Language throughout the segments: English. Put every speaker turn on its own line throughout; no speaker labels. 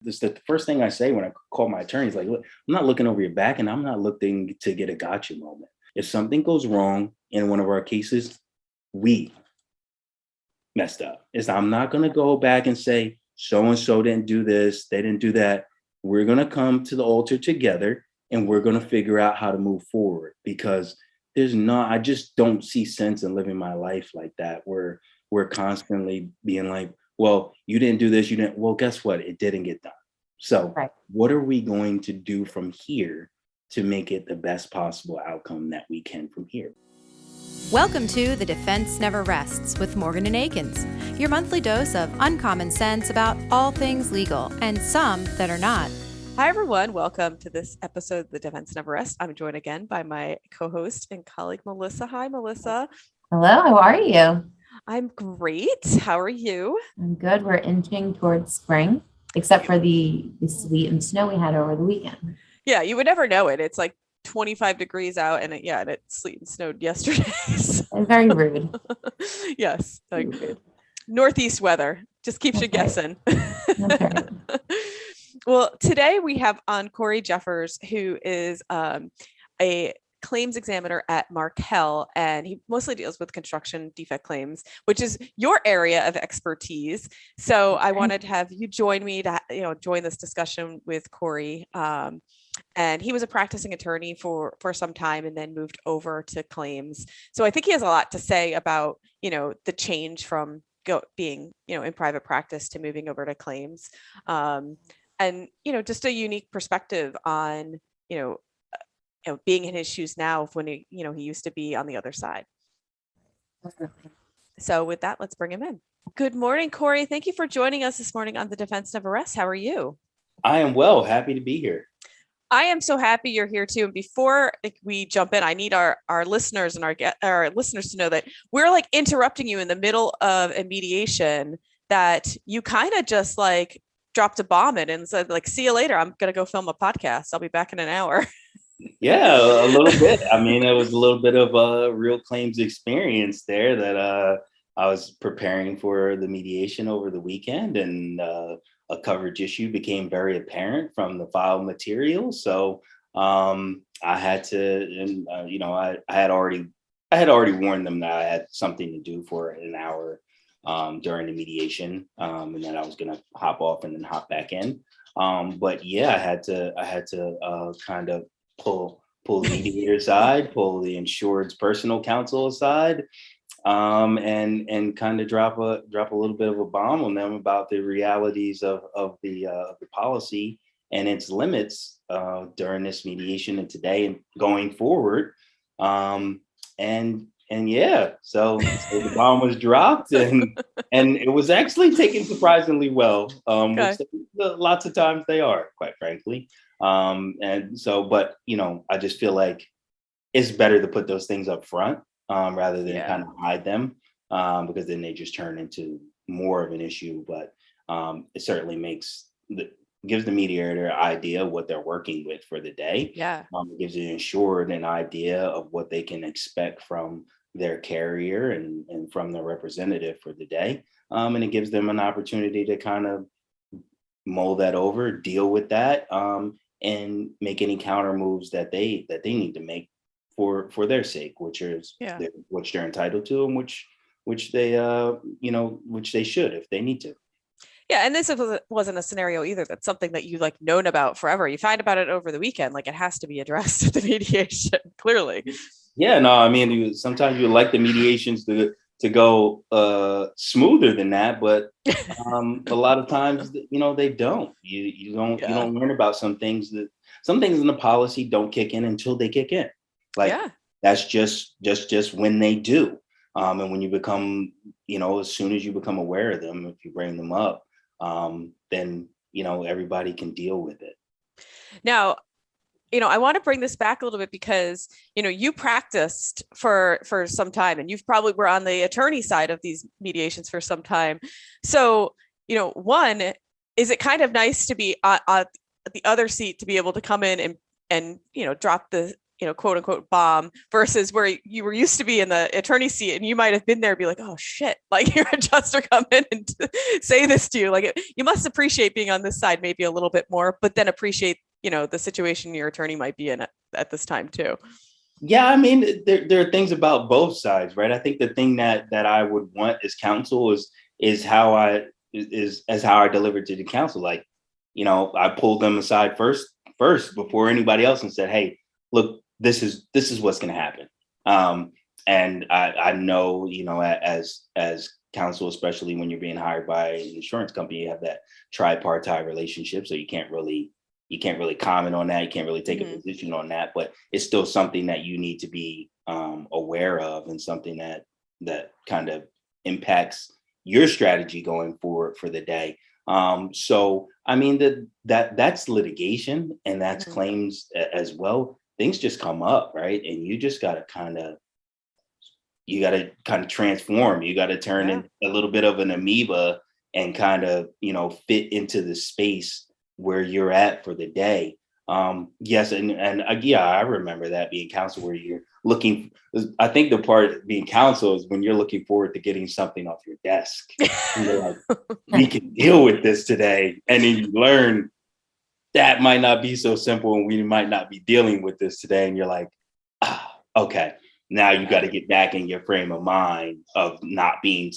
This the first thing I say when I call my attorney is like, look, I'm not looking over your back and I'm not looking to get a gotcha moment. If something goes wrong in one of our cases, we messed up. I'm not going to go back and say, so and so didn't do this, they didn't do that. We're going to come to the altar together and we're going to figure out how to move forward, because I just don't see sense in living my life like that, where we're constantly being like, well, you didn't do this, you didn't. Well, guess what? It didn't get done. So
Right.
What are we going to do from here to make it the best possible outcome that we can from here?
Welcome to The Defense Never Rests with Morgan Akins, your monthly dose of uncommon sense about all things legal and some that are not.
Hi, everyone. Welcome to this episode of The Defense Never Rests. I'm joined again by my co-host and colleague, Melissa. Hi, Melissa.
Hello, how are you?
I'm great. How are you?
I'm good. We're inching towards spring, except for the sleet and snow we had over the weekend.
Yeah, you would never know it. It's like 25 degrees out and it sleet and snowed yesterday.
And very rude.
Yes, like northeast weather just keeps you guessing.
Okay.
Well, today we have on Corey Jeffers, who is a claims examiner at Markel, and he mostly deals with construction defect claims, which is your area of expertise. So I wanted to have you join me to, join this discussion with Corey. And he was a practicing attorney for some time and then moved over to claims. So I think he has a lot to say about, the change from being, in private practice to moving over to claims. And, just a unique perspective on, being in his shoes now when he used to be on the other side. So with that, let's bring him in. Good morning, Corey. Thank you for joining us this morning on The Defense Never Rests. How are you?
I am well, happy to be here.
I am so happy you're here too. And before we jump in, I need our listeners and our listeners to know that we're like interrupting you in the middle of a mediation that you kind of just like dropped a bomb in and said like, see you later. I'm going to go film a podcast. I'll be back in an hour.
Yeah, a little bit. I mean, it was a little bit of a real claims experience there that I was preparing for the mediation over the weekend, and a coverage issue became very apparent from the file material. So I had to, and I had already warned them that I had something to do for an hour during the mediation, and then I was going to hop off and then hop back in. But yeah, I had to kind of pull the mediator aside, pull the insured's personal counsel aside, and kind of drop a little bit of a bomb on them about the realities of the policy and its limits during this mediation and today and going forward. So the bomb was dropped and it was actually taken surprisingly well.
Okay.
Which lots of times they are, quite frankly. But I just feel like it's better to put those things up front rather than kind of hide them, because then they just turn into more of an issue. But it certainly gives the mediator an idea of what they're working with for the day.
Yeah.
It gives the insured an idea of what they can expect from their carrier and from their representative for the day. And it gives them an opportunity to kind of mull that over, deal with that, and make any counter moves that they need to make for their sake, which they're entitled to, and which they should if they need to.
Yeah, and this wasn't a scenario either. That's something that you like known about forever. You find about it over the weekend, like it has to be addressed at the mediation, clearly. Yeah,
no, I mean, sometimes you like the mediations to go smoother than that, but a lot of times, they don't. You don't learn about some things in the policy don't kick in until they kick in. That's just when they do. And when you become, as soon as you become aware of them, if you bring them up, then everybody can deal with it.
Now, I want to bring this back a little bit because, you practiced for some time and you've probably were on the attorney side of these mediations for some time. So, one, is it kind of nice to be on the other seat to be able to come in and drop the quote unquote bomb, versus where you were used to be in the attorney seat and you might have been there, be like, oh shit, like your adjuster come in and say this to you. Like you must appreciate being on this side maybe a little bit more, but then appreciate, the situation your attorney might be in at this time too.
Yeah, I mean, there are things about both sides, right? I think the thing that I would want as counsel is how I deliver to the counsel. Like, I pulled them aside first before anybody else and said, hey, look, this is what's going to happen. And I know, as counsel, especially when you're being hired by an insurance company, you have that tripartite relationship, so you can't really comment on that. You can't really take a position on that, but it's still something that you need to be aware of, and something that kind of impacts your strategy going forward for the day. So, I mean, that's litigation, and that's claims as well. Things just come up, right? And you just got to kind of transform. You got to turn in a little bit of an amoeba and kind of, fit into the space where you're at for the day. Yes. And I remember that, being counsel, where you're looking, I think the part being counsel is when you're looking forward to getting something off your desk. And you're like, we can deal with this today. And then you learn that might not be so simple, and we might not be dealing with this today. And you're like, okay, now you got to get back in your frame of mind of not being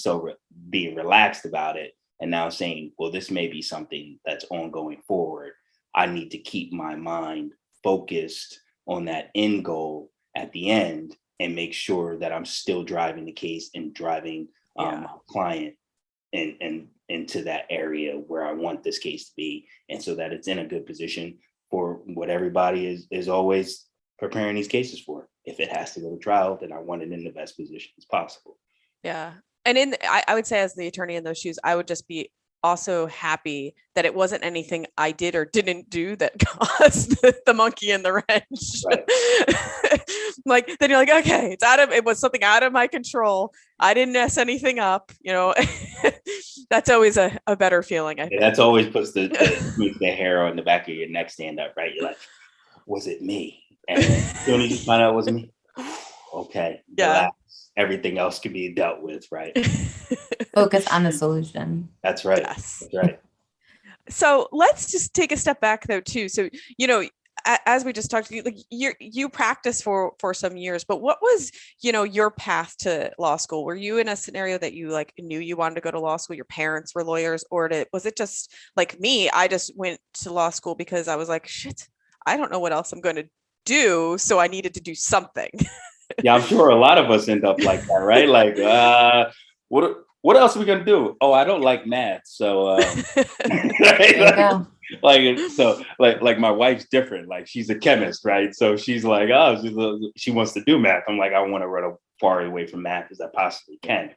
being relaxed about it. And now saying, well, this may be something that's ongoing forward. I need to keep my mind focused on that end goal at the end, and make sure that I'm still driving the case and driving my client and into that area where I want this case to be. And so that it's in a good position for what everybody is always preparing these cases for. If it has to go to trial, then I want it in the best position as possible.
Yeah. And I would say, as the attorney in those shoes, I would just be also happy that it wasn't anything I did or didn't do that caused the monkey in the wrench. Right. Like, then you're like, okay, it was something out of my control. I didn't mess anything up, That's always a better feeling. I think.
That's always puts the hair on the back of your neck stand up, right? You're like, was it me? And then you find out it was me. Okay. Relax. Everything else can be dealt with, right?
Focus on the solution.
That's right.
Yes.
That's right.
So let's just take a step back though too. So, as we just talked to you, like you practiced for some years, but what was, your path to law school? Were you in a scenario that you knew you wanted to go to law school? Your parents were lawyers, or was it just like me? I just went to law school because I was like, shit, I don't know what else I'm going to do. So I needed to do something.
Yeah, I'm sure a lot of us end up like that, right? Like, what else are we gonna do? Oh, I don't like math, so like my wife's different. Like, she's a chemist, right? So she's like, she wants to do math. I'm like, I want to run as far away from math as I possibly can.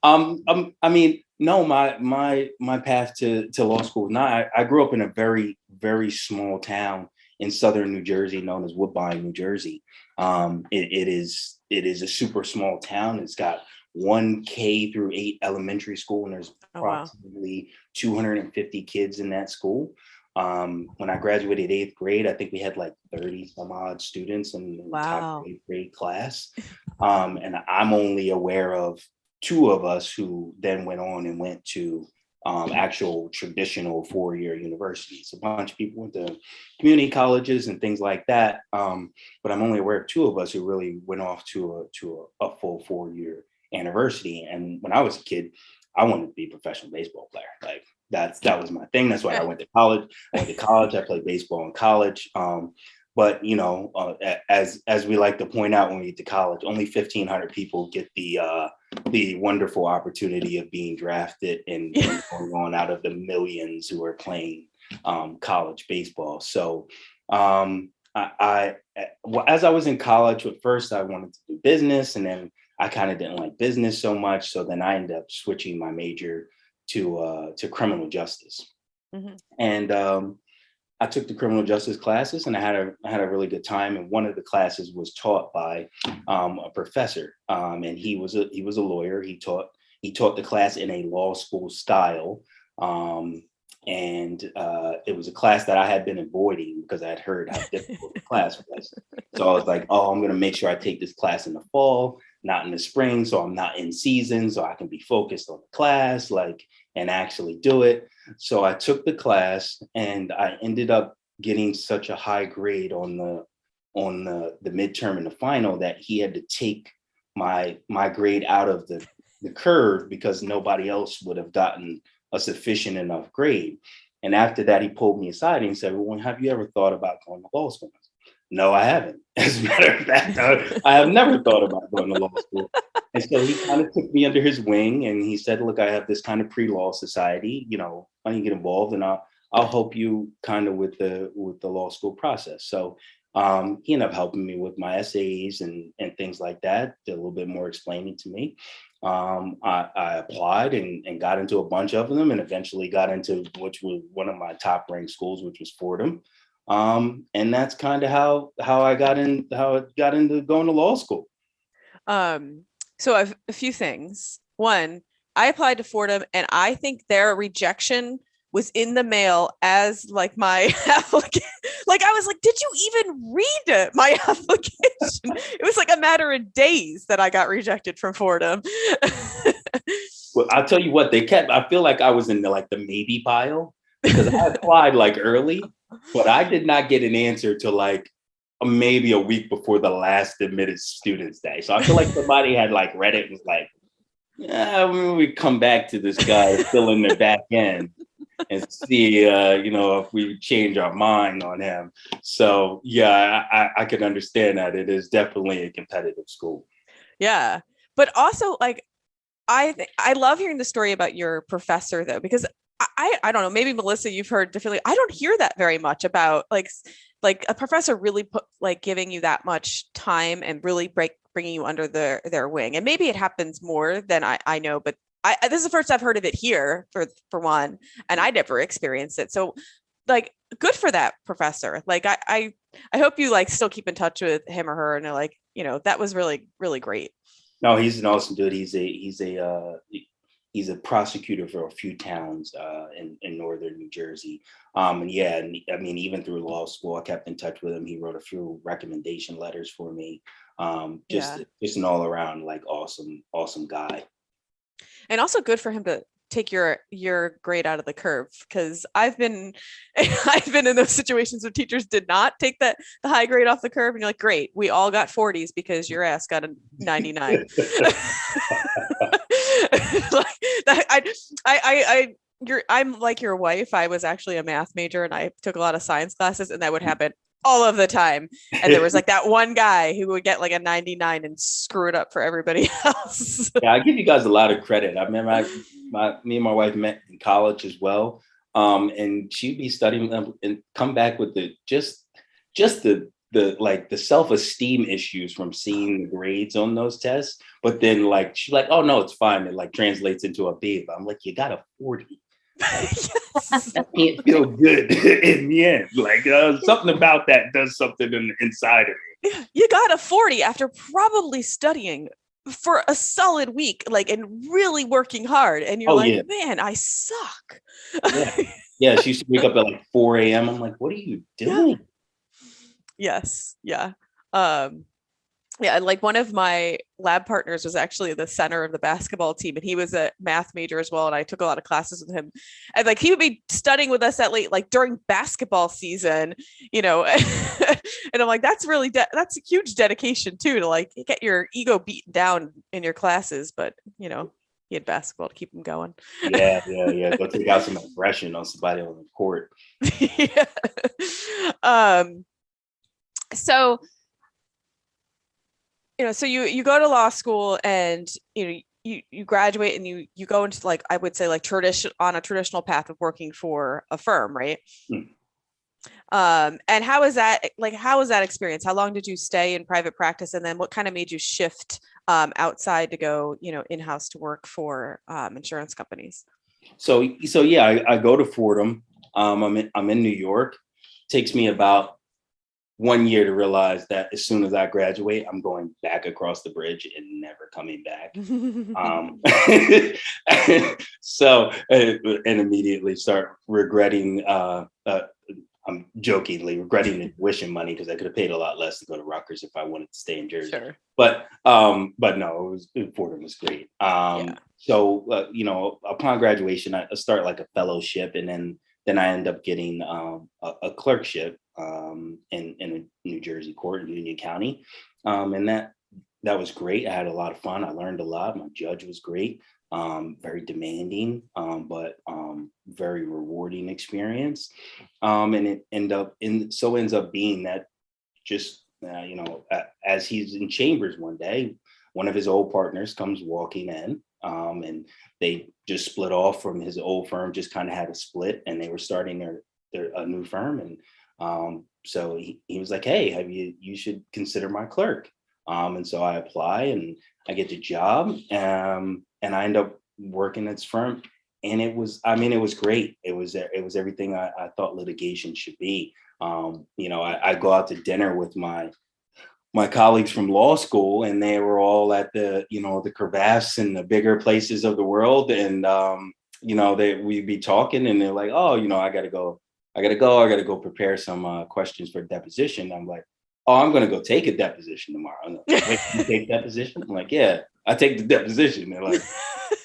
I mean, no, my path to law school. I grew up in a very, very small town in southern New Jersey, known as Woodbine, New Jersey. It is a super small town. It's got 1 K through 8 elementary school, and there's approximately 250 kids in that school. When I graduated 8th grade, I think we had like 30 some odd students in the top 8th grade class. And I'm only aware of 2 of us who then went on and went to actual traditional 4-year universities. A bunch of people went to community colleges and things like that. But I'm only aware of 2 of us who really went off to a full 4-year university. And when I was a kid, I wanted to be a professional baseball player. Like, that was my thing. That's why I went to college. I played baseball in college. But as we like to point out when we get to college, only 1,500 people get the wonderful opportunity of being drafted and going on out of the millions who are playing college baseball. So as I was in college, at first I wanted to do business, and then I kind of didn't like business so much. So then I ended up switching my major to criminal justice. Mm-hmm. And I took the criminal justice classes, and I had a really good time. And one of the classes was taught by a professor, and he was a lawyer. He taught the class in a law school style. And it was a class that I had been avoiding because I had heard how difficult the class was. So I was like, oh, I'm going to make sure I take this class in the fall, not in the spring. So I'm not in season, so I can be focused on the class, like, and actually do it. So I took the class and I ended up getting such a high grade on the midterm and the final that he had to take my grade out of the curve because nobody else would have gotten a sufficient enough grade. And after that, he pulled me aside and he said, well, have you ever thought about going to law school? No, I haven't. As a matter of fact, I have never thought about going to law school. And so he kind of took me under his wing and he said, look, I have this kind of pre-law society, you know, why don't you get involved and I'll help you kind of with the law school process. So he ended up helping me with my essays and things like that, did a little bit more explaining to me. I applied and got into a bunch of them and eventually got into which was one of my top ranked schools, which was Fordham. And that's kind of how I got into going to law school.
So I've a few things. One, I applied to Fordham and I think their rejection was in the mail as like my application. Like I was like, did you even read my application? It was like a matter of days that I got rejected from Fordham.
Well, I'll tell you what, I feel like I was in the maybe pile because I applied like early, but I did not get an answer till like maybe a week before the last admitted students day. So I feel like somebody had like read it and was like, yeah, we come back to this guy still in the back end and see, if we change our mind on him. So yeah, I can understand that. It is definitely a competitive school.
Yeah. But also like, I love hearing the story about your professor though, because I don't know, maybe Melissa, you've heard differently. I don't hear that very much about like a professor really giving you that much time and really bringing you under their wing. And maybe it happens more than I know, but this is the first I've heard of it here for one, and I never experienced it. So like, good for that professor. Like, I hope you like still keep in touch with him or her and they're like, that was really, really great.
No, he's an awesome dude. He's a prosecutor for a few towns in northern New Jersey. And I mean, even through law school, I kept in touch with him. He wrote a few recommendation letters for me. Just an all around like awesome guy.
And also good for him to take your grade out of the curve, because I've been in those situations where teachers did not take the high grade off the curve, and you're like, great, we all got 40s because your ass got a 99. I'm like your wife. I was actually a math major and I took a lot of science classes, and that would happen all of the time. And there was like that one guy who would get like a 99 and screw it up for everybody else.
Yeah, I give you guys a lot of credit. I remember me and my wife met in college as well. And she'd be studying and come back with the self-esteem issues from seeing the grades on those tests. But then like she's like, oh no, it's fine. It like translates into a B. But I'm like, you got a 40. That can't feel good in the end. Like something about that does something inside of me.
You got a 40 after probably studying for a solid week, like, and really working hard. And you're man, I suck.
Yeah. She used to wake up at like 4 a.m. I'm like, what are you doing?
Yes. Yeah. Like one of my lab partners was actually the center of the basketball team, and he was a math major as well. And I took a lot of classes with him, and like he would be studying with us at late, like during basketball season, and I'm like, that's really that's a huge dedication too, to like get your ego beaten down in your classes, but he had basketball to keep him going.
Yeah. Go take out some aggression on somebody on the court.
Yeah. So so you go to law school and, you graduate and you go into like, I would say like on a traditional path of working for a firm, right? And how was that experience? How long did you stay in private practice? And then what kind of made you shift outside to go, in-house to work for insurance companies?
So yeah, I go to Fordham. I'm in New York. Takes me about 1 year to realize that as soon as I graduate, I'm going back across the bridge and never coming back. So, and immediately start regretting, I'm jokingly regretting the tuition money because I could have paid a lot less to go to Rutgers if I wanted to stay in Jersey.
Sure.
But no, Fordham was great. So, upon graduation, I start like a fellowship, and then I end up getting a clerkship in a New Jersey court in Union County. And that was great. I had a lot of fun. I learned a lot. My judge was great, very demanding, but very rewarding experience. And it ends up being that just, as he's in chambers one day, one of his old partners comes walking in, and they just split off from his old firm, just kind of had a split, and they were starting a new firm. And so he was like, hey, you should consider my clerk. And so I apply and I get the job, and I end up working at this firm. And it was great. It was everything I thought litigation should be. I go out to dinner with my colleagues from law school, and they were all at the Cravaths and the bigger places of the world. And, we'd be talking, and they're like, oh, I got to go prepare some questions for deposition. I'm like, oh, I'm going to go take a deposition tomorrow. I'm like, wait, you take deposition? I'm like, yeah, I take the deposition. They're like,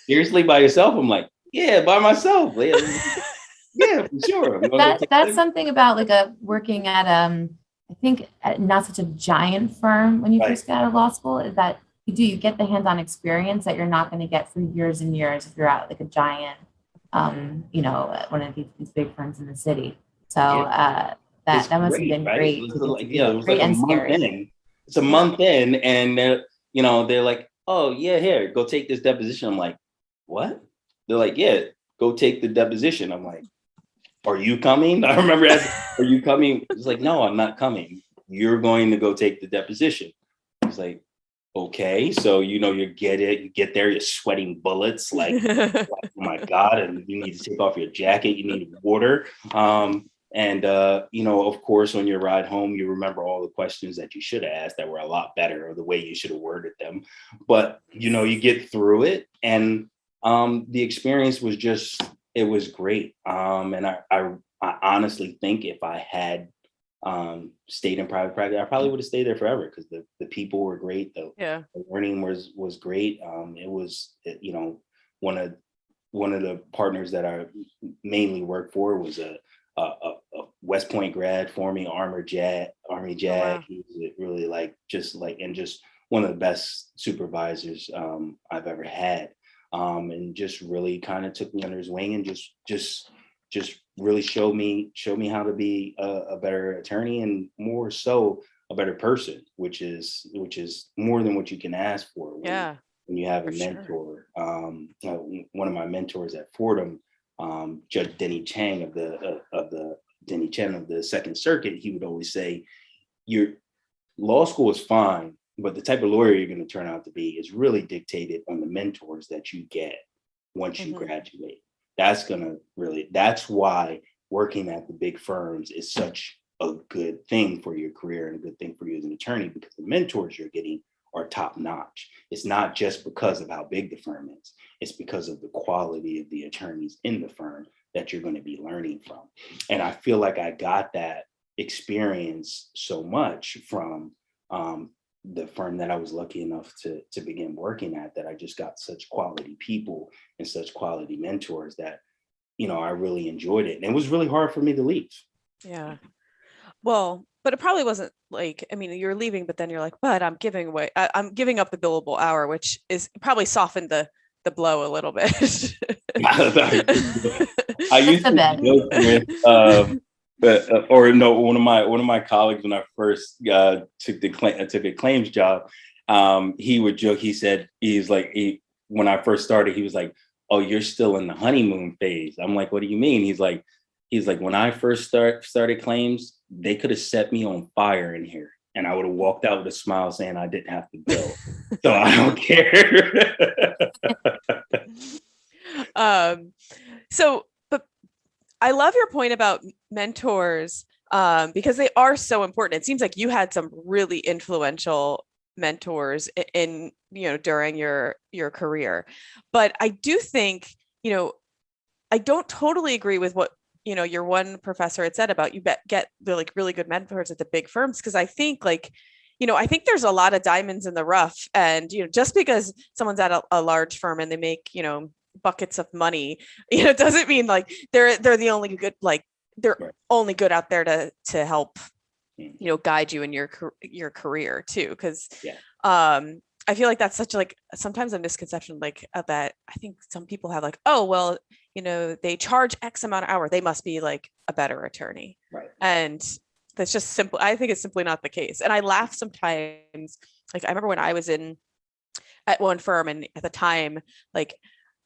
seriously, by yourself? I'm like, yeah, by myself. Yeah, for sure.
That's something about working at I think not such a giant firm when you first get out of law school, is that you get the hands-on experience that you're not going to get for years and years if you're at like a giant, one of these big firms in the city. So that must have been great.
It was like a month in. It's a month in, and they're like, oh yeah, here, go take this deposition. I'm like, what? They're like, yeah, go take the deposition. I'm like, are you coming? I remember asking, are you coming? It's like, no, I'm not coming. You're going to go take the deposition. It's like, okay. So, you get there, you're sweating bullets, like, oh my God, and you need to take off your jacket, you need water. Of course, on your ride home, you remember all the questions that you should have asked that were a lot better, or the way you should have worded them. But, you get through it, and the experience was it was great. And I honestly think if I had stayed in private practice, I probably would have stayed there forever, because the people were great. The learning was great. It was, one of the partners that I mainly worked for was a West Point grad, former Army JAG. Wow. He was really just one of the best supervisors I've ever had. And just really kind of took me under his wing, and just really showed me how to be a better attorney, and more so a better person, which is more than what you can ask for when you have a mentor. Sure. One of my mentors at Fordham, Judge Denny Chang of the Second Circuit, he would always say, your law school is fine, but the type of lawyer you're going to turn out to be is really dictated on the mentors that you get once you graduate. That's why working at the big firms is such a good thing for your career, and a good thing for you as an attorney, because the mentors you're getting are top notch. It's not just because of how big the firm is. It's because of the quality of the attorneys in the firm that you're going to be learning from. And I feel like I got that experience so much from the firm that I was lucky enough to begin working at, that I just got such quality people and such quality mentors that, I really enjoyed it. And it was really hard for me to leave.
Yeah. Well, but it probably wasn't you're leaving, but then you're like, but I'm giving up the billable hour, which is probably softened the blow a little bit.
I used to joke with, one of my colleagues, when I first took a claims job, he would joke. He said, when I first started, he was like, "Oh, you're still in the honeymoon phase." I'm like, "What do you mean?" He's like, when I first started claims, they could have set me on fire in here, and I would have walked out with a smile saying I didn't have to bill. So I don't care.
But I love your point about mentors. because they are so important. It seems like you had some really influential mentors in during your career. But I do think, I don't totally agree with what your one professor had said about get the like really good mentors at the big firms, because I think I think there's a lot of diamonds in the rough, and just because someone's at a large firm and they make buckets of money, doesn't mean like they're the only good, like they're only good out there to help guide you in your career too, because I feel like that's such like sometimes a misconception, like that I think some people have, like, oh well, they charge X amount an hour, they must be like a better attorney,
right?
And that's just simple. I think it's simply not the case. And I laugh sometimes. Like I remember when I was at one firm, and at the time, like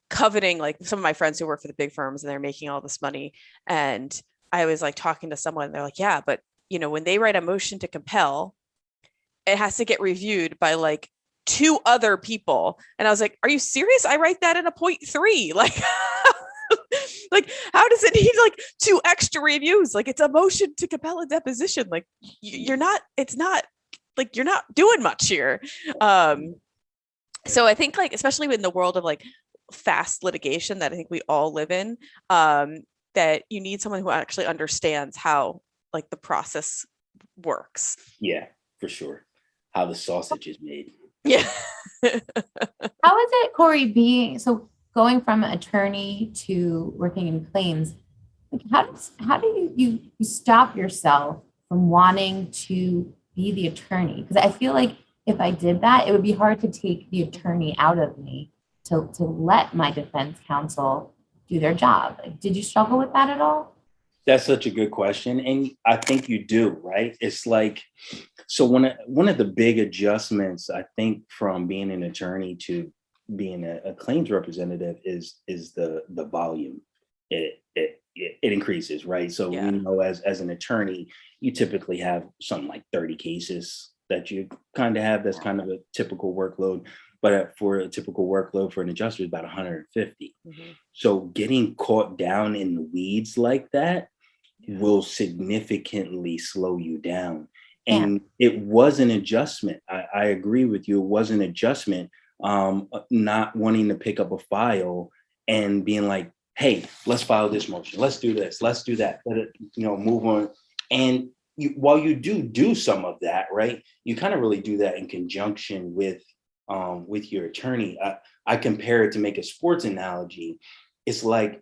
coveting like some of my friends who work for the big firms and they're making all this money. And I was like talking to someone, and they're like, yeah, but when they write a motion to compel, it has to get reviewed by like 2 other people. And I was like, are you serious? I write that in a 0.3. Like, like, how does it need like 2 extra reviews? Like, it's a motion to compel a deposition. Like, it's not like you're not doing much here. So I think, like, especially in the world of like fast litigation that I think we all live in, that you need someone who actually understands how like the process works.
Yeah, for sure. How the sausage is made.
Yeah.
How is it, Corey, going from attorney to working in claims? Like how do you stop yourself from wanting to be the attorney? Because I feel like if I did that, it would be hard to take the attorney out of me to let my defense counsel do their job. Like, did you struggle with that at all?
That's such a good question. And I think you do, right? It's like, so one of the big adjustments, I think, from being an attorney to being a claims representative is the volume. It increases, right? So we know as an attorney, you typically have something like 30 cases that you kind of have. That's kind of a typical workload. But for a typical workload for an adjuster is about 150. Mm-hmm. So getting caught down in the weeds like that will significantly slow you down. And it was an adjustment. I agree with you. It was an adjustment, not wanting to pick up a file and being like, hey, let's file this motion. Let's do this. Let's do that. Let it, move on. And while you do some of that, right, you kind of really do that in conjunction with your attorney. I compare it, to make a sports analogy. It's like,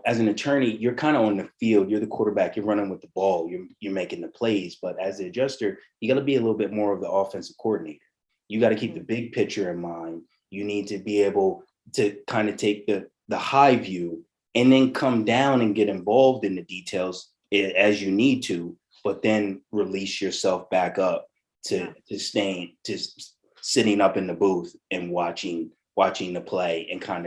as an attorney, you're kind of on the field, you're the quarterback, you're running with the ball, you're making the plays. But as the adjuster, you got to be a little bit more of the offensive coordinator. You got to keep the big picture in mind. You need to be able to kind of take the high view and then come down and get involved in the details as you need to, but then release yourself back up to sitting up in the booth and watching the play and kind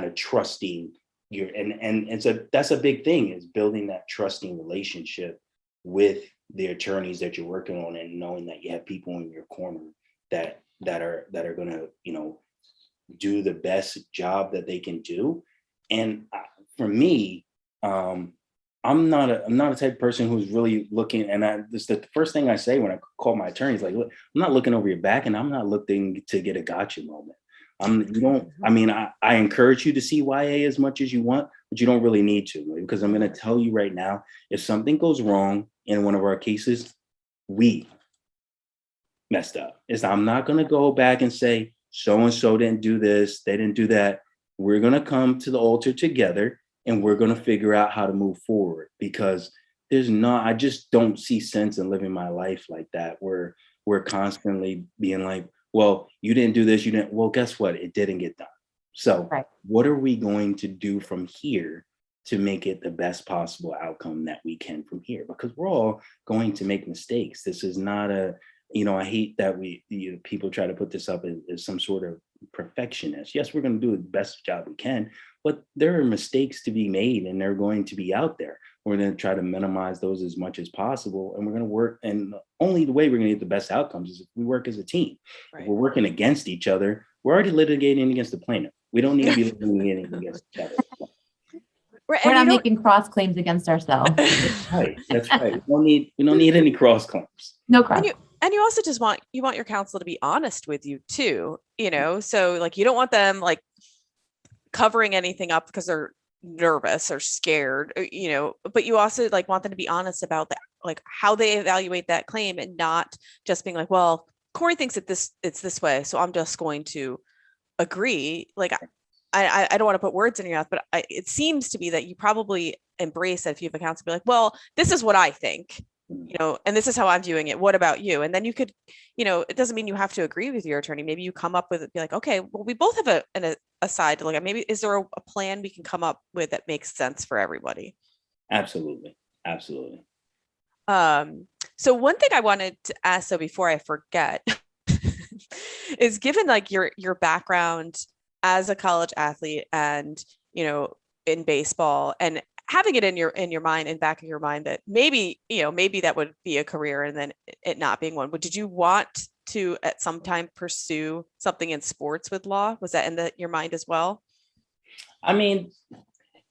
of trusting and so that's a big thing, is building that trusting relationship with the attorneys that you're working on, and knowing that you have people in your corner that are going to do the best job that they can do. And for me, I'm not a type of person who's really looking, and this the first thing I say when I call my attorneys, like, look, I'm not looking over your back, and I'm not looking to get a gotcha moment. I encourage you to see YA as much as you want, but you don't really need to, because I'm going to tell you right now, if something goes wrong in one of our cases, we messed up. I'm not going to go back and say, so-and-so didn't do this, they didn't do that. We're going to come to the altar together, and we're going to figure out how to move forward, because I just don't see sense in living my life like that, where we're constantly being like, well, you didn't do this, well, guess what? It didn't get done. So What are we going to do from here to make it the best possible outcome that we can from here? Because we're all going to make mistakes. This is not I hate that people try to put this up as some sort of perfectionist. Yes, we're going to do the best job we can, but there are mistakes to be made, and they're going to be out there. We're going to try to minimize those as much as possible, and we're going to work. And only the way we're going to get the best outcomes is if we work as a team. Right. If we're working against each other, we're already litigating against the plaintiff. We don't need to be litigating against each other.
Right,
We're
and you
not
don't.
making cross claims against ourselves.
Right. That's right. We don't need any cross claims.
No
and
cross.
you also just want your counsel to be honest with you too, so like you don't want them like covering anything up because they're nervous or scared, but you also like want them to be honest about that, like how they evaluate that claim, and not just being like, well, Corey thinks it's this way, so I'm just going to agree. Like I don't want to put words in your mouth, but it seems to be that you probably embrace that if you have a counsel, be like, well, this is what I think, and this is how I'm viewing it. What about you? And then you could, it doesn't mean you have to agree with your attorney. Maybe you come up with it, be like, okay, well, we both have a side to look at. Maybe is there a plan we can come up with that makes sense for everybody?
Absolutely. Absolutely.
So one thing I wanted to ask, so before I forget, is given like your background as a college athlete and, in baseball, and having it in your mind and back of your mind that maybe that would be a career, and then it not being one. But did you want to at some time pursue something in sports with law? Was that in your mind as well?
I mean,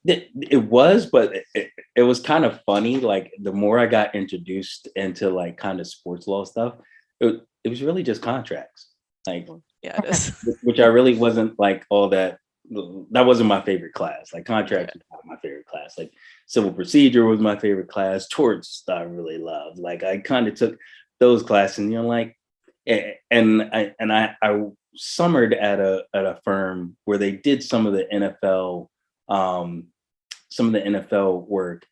it was, but it was kind of funny. Like the more I got introduced into like kind of sports law stuff, it was really just contracts. Like,
yeah, it is.
which I really wasn't like all that. That wasn't my favorite class. Like contracts was not my favorite class. Like civil procedure was my favorite class. Torts I really loved. Like I kind of took those classes, and like, and I summered at a firm where they did some of the NFL work.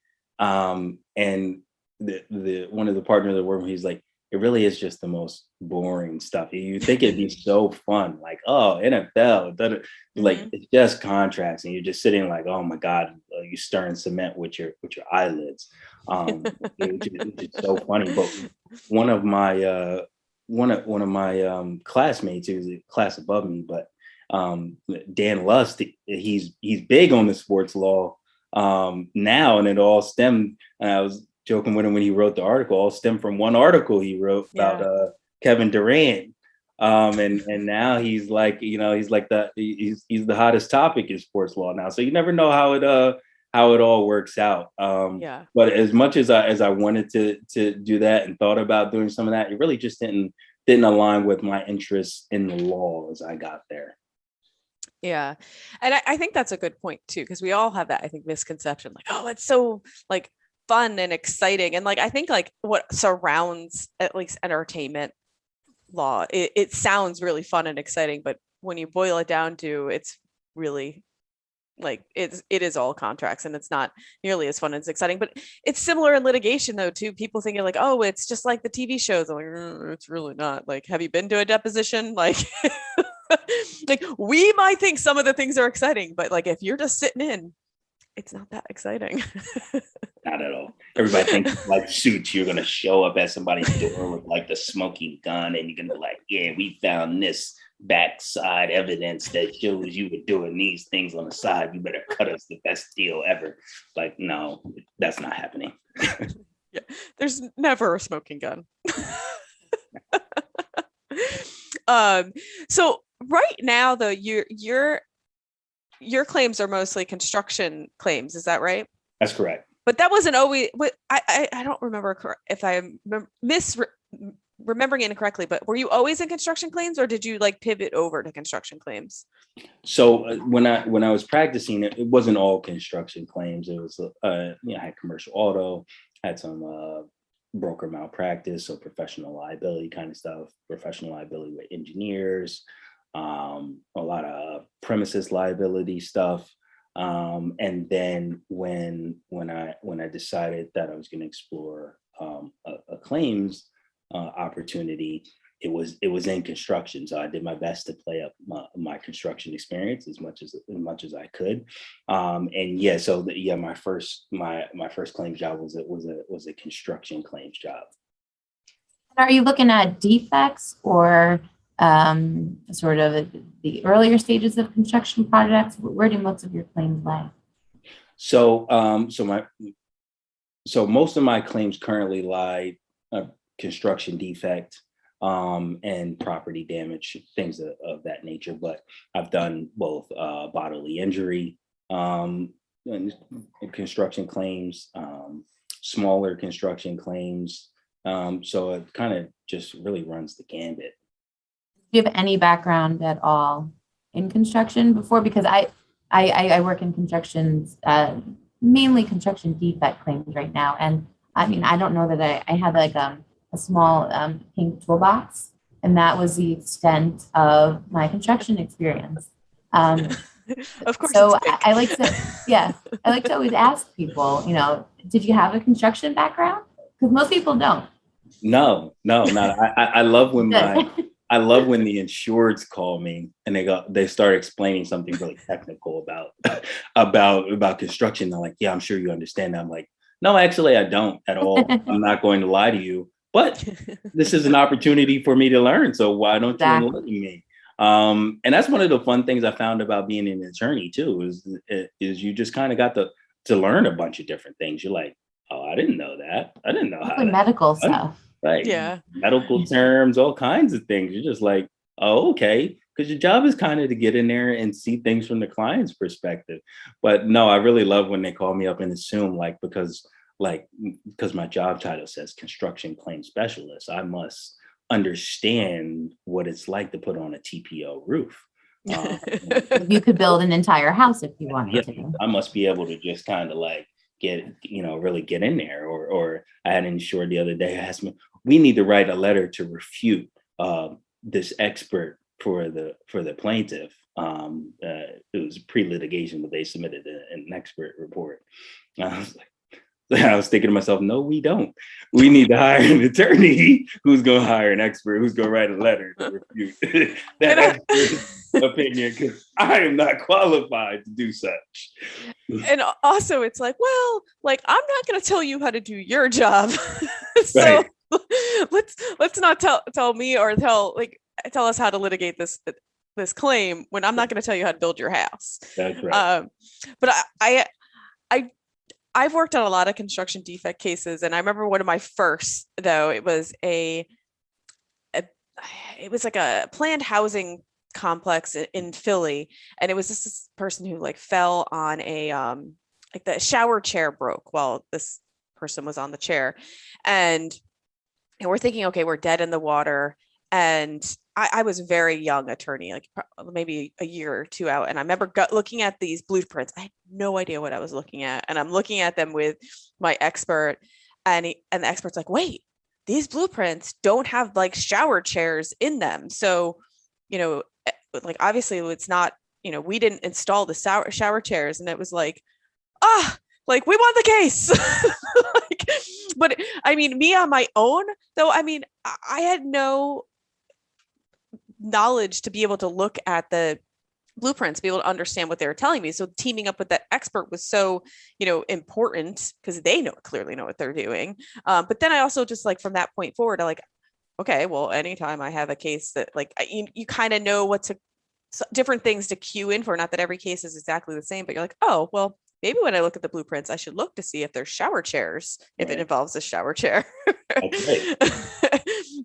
And the one of the partners that worked with me, he's like, it really is just the most boring stuff. You think it'd be so fun, like, oh, NFL, like it's just contracts, and you're just sitting like, oh my God, you stirring cement with your eyelids. It's so funny. But one of my classmates, who was a class above me, but Dan Lust, he's big on the sports law now, and it all stemmed. And I was joking with him when he wrote the article, all stemmed from one article he wrote about Kevin Durant. And now he's like, he's the hottest topic in sports law now. So you never know how it all works out. But as much as I wanted to do that and thought about doing some of that, it really just didn't align with my interests in the law as I got there.
Yeah. And I think that's a good point too, because we all have that, I think, misconception, like, oh, it's so like fun and exciting. And like, I think like what surrounds at least entertainment law, it sounds really fun and exciting, but when you boil it down to, it's really like, it is all contracts, and it's not nearly as fun as exciting. But it's similar in litigation though too. People thinking like, oh, it's just like the TV shows. I'm like, it's really not. Like, have you been to a deposition? Like, like we might think some of the things are exciting, but like if you're just sitting in, it's not that exciting.
Not at all. Everybody thinks like Suits, you're gonna show up at somebody's door with like the smoking gun, and you're gonna be like, yeah, we found this backside evidence that shows you were doing these things on the side. You better cut us the best deal ever. Like, no, that's not happening.
Yeah, there's never a smoking gun. So right now though, your claims are mostly construction claims, is that right?
That's correct.
But that wasn't always, I don't remember if I'm remembering it incorrectly, but were you always in construction claims, or did you like pivot over to construction claims?
So when I was practicing, it wasn't all construction claims. It was I had commercial auto, had some broker malpractice, so professional liability kind of stuff, professional liability with engineers, a lot of premises liability stuff. And then when I decided that I was going to explore a claims opportunity, it was in construction. So I did my best to play up my construction experience as much as I could. My first claims job was a construction claims job.
Are you looking at defects or sort of the earlier stages of construction projects? Where do most of your claims lie?
So most of my claims currently lie construction defect and property damage, things of that nature. But I've done both bodily injury construction claims, smaller construction claims. So it kind of just really runs the gambit.
Do you have any background at all in construction before? Because I work in construction, mainly construction defect claims right now. And I mean, I don't know that I had like a small pink toolbox, and that was the extent of my construction experience.
Of course.
So I like to, yeah, I like to always ask people, you know, did you have a construction background? Because most people don't.
No, not. I love when
Good.
I love when the insureds call me and they start explaining something really technical about construction. They're like, yeah, I'm sure you understand that. I'm like, no, actually, I don't at all. I'm not going to lie to you, but this is an opportunity for me to learn. So why don't you
Exactly.
enlighten me? And that's one of the fun things I found about being an attorney too, is you just kind of got to learn a bunch of different things. You're like, oh, I didn't know that. I didn't know how
Mostly
that.
medical stuff.
Like
Yeah.
medical terms, all kinds of things. You're just like, oh, okay. Because your job is kind of to get in there and see things from the client's perspective. But no, I really love when they call me up and assume because my job title says construction claim specialist, I must understand what it's like to put on a TPO roof.
You could build an entire house if you wanted to.
I must be able to just kind of like really get in there. Or I had an insured the other day asked me, we need to write a letter to refute this expert for the plaintiff. It was pre-litigation, but they submitted an expert report. I was thinking to myself, no, we don't. We need to hire an attorney who's going to hire an expert who's going to write a letter to refute that expert's opinion, because I am not qualified to do such.
And also it's like, well, like, I'm not going to tell you how to do your job. So
Right.
let's not tell me or tell us how to litigate this claim when I'm not going to tell you how to build your house.
That's right.
But I've worked on a lot of construction defect cases, and I remember one of my first, though, it was it was like a planned housing complex in Philly, and it was just this person who like fell on a like the shower chair broke while this person was on the chair, and we're thinking, okay, we're dead in the water. And I was a very young attorney, like maybe a year or two out. And I remember looking at these blueprints. I had no idea what I was looking at. And I'm looking at them with my expert, and the expert's like, wait, these blueprints don't have like shower chairs in them. So, like, obviously it's not, we didn't install the shower chairs. And it was like, like, we won the case. But I mean, me on my own, though, I mean, I had no knowledge to be able to look at the blueprints, be able to understand what they were telling me. So teaming up with that expert was so, important, because they clearly know what they're doing. But then I also just, like, from that point forward, I like, okay, well, anytime I have a case that, like, you kind of know different things to cue in for. Not that every case is exactly the same, but you're like, oh, well, maybe when I look at the blueprints, I should look to see if there's shower chairs, if it involves a shower chair.
That's right.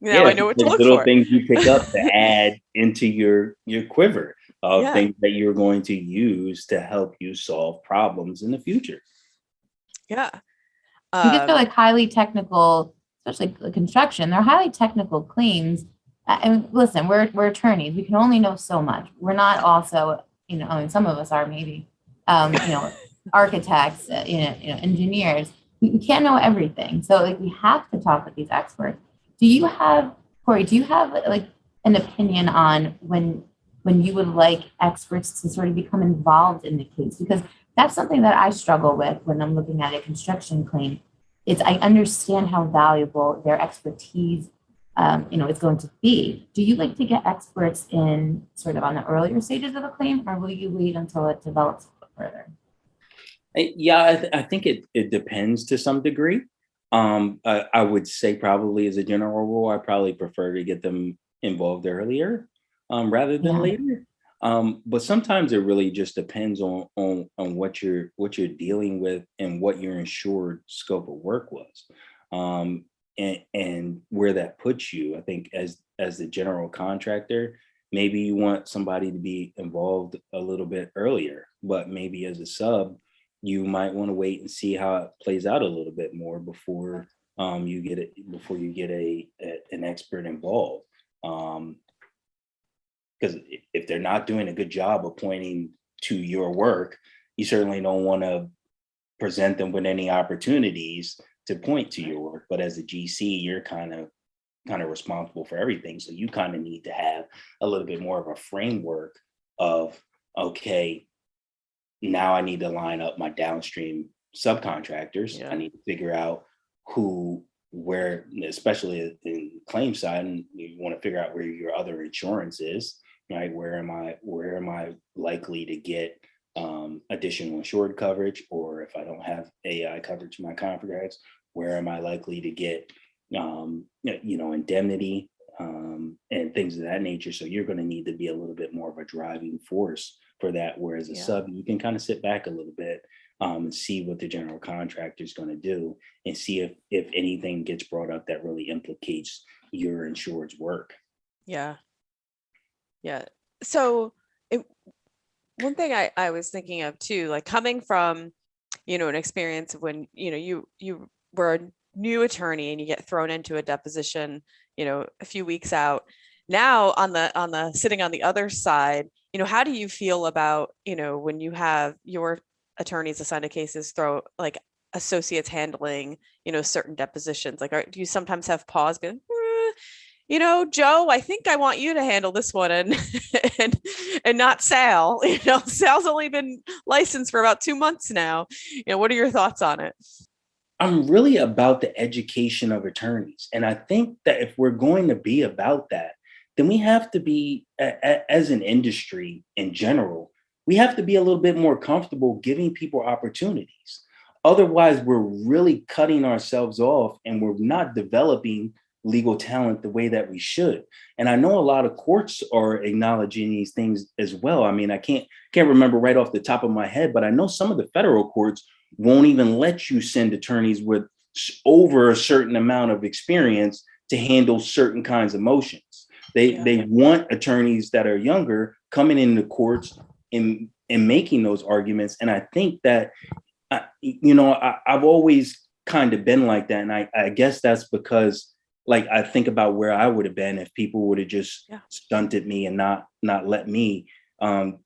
Now I know what to look
little
for.
things you pick up to add into your quiver of things that you're going to use to help you solve problems in the future.
Yeah.
Because they're like highly technical, especially construction, they're highly technical claims. And listen, we're attorneys. We can only know so much. We're not also, I mean, some of us are maybe, architects, engineers. We can't know everything. So, like, we have to talk with these experts. Corey, do you have like an opinion on when you would like experts to sort of become involved in the case? Because that's something that I struggle with when I'm looking at a construction claim. I understand how valuable their expertise, is going to be. Do you like to get experts in sort of on the earlier stages of a claim, or will you wait until it develops further?
Yeah, I think it depends to some degree. I would say probably as a general rule, I probably prefer to get them involved earlier rather than later. But sometimes it really just depends on what you're dealing with and what your insured scope of work was, and where that puts you. I think as the general contractor, maybe you want somebody to be involved a little bit earlier, but maybe as a sub, you might want to wait and see how it plays out a little bit more before you get it, before you get an expert involved. Because if they're not doing a good job of pointing to your work, you certainly don't want to present them with any opportunities to point to your work. But as a GC, you're kind of responsible for everything. So you kind of need to have a little bit more of a framework of, okay, now I need to line up my downstream subcontractors.
Yeah.
I need to figure out where, especially in claim side, and you want to figure out where your other insurance is, right? Where am I likely to get additional insured coverage? Or if I don't have AI coverage in my contracts, where am I likely to get indemnity and things of that nature? So you're going to need to be a little bit more of a driving force for that. Whereas a sub, you can kind of sit back a little bit and see what the general contractor is going to do, and see if anything gets brought up that really implicates your insured's work.
Yeah. So one thing I was thinking of too, like coming from, an experience of when, you were a new attorney and you get thrown into a deposition, a few weeks out. Now on the sitting on the other side, how do you feel about, when you have your attorneys assigned to cases throw like associates handling, certain depositions? Like, do you sometimes have pause being, Joe, I think I want you to handle this one and not Sal. Sal's only been licensed for about 2 months now. What are your thoughts on it?
I'm really about the education of attorneys. And I think that if we're going to be about that, then we have to be, as an industry in general, we have to be a little bit more comfortable giving people opportunities. Otherwise, we're really cutting ourselves off and we're not developing legal talent the way that we should. And I know a lot of courts are acknowledging these things as well. I mean, I can't remember right off the top of my head, but I know some of the federal courts won't even let you send attorneys with over a certain amount of experience to handle certain kinds of motions. They want attorneys that are younger coming into courts and making those arguments. And I think that, I've always kind of been like that. And I guess that's because, like, I think about where I would have been if people would have just stunted me and not let me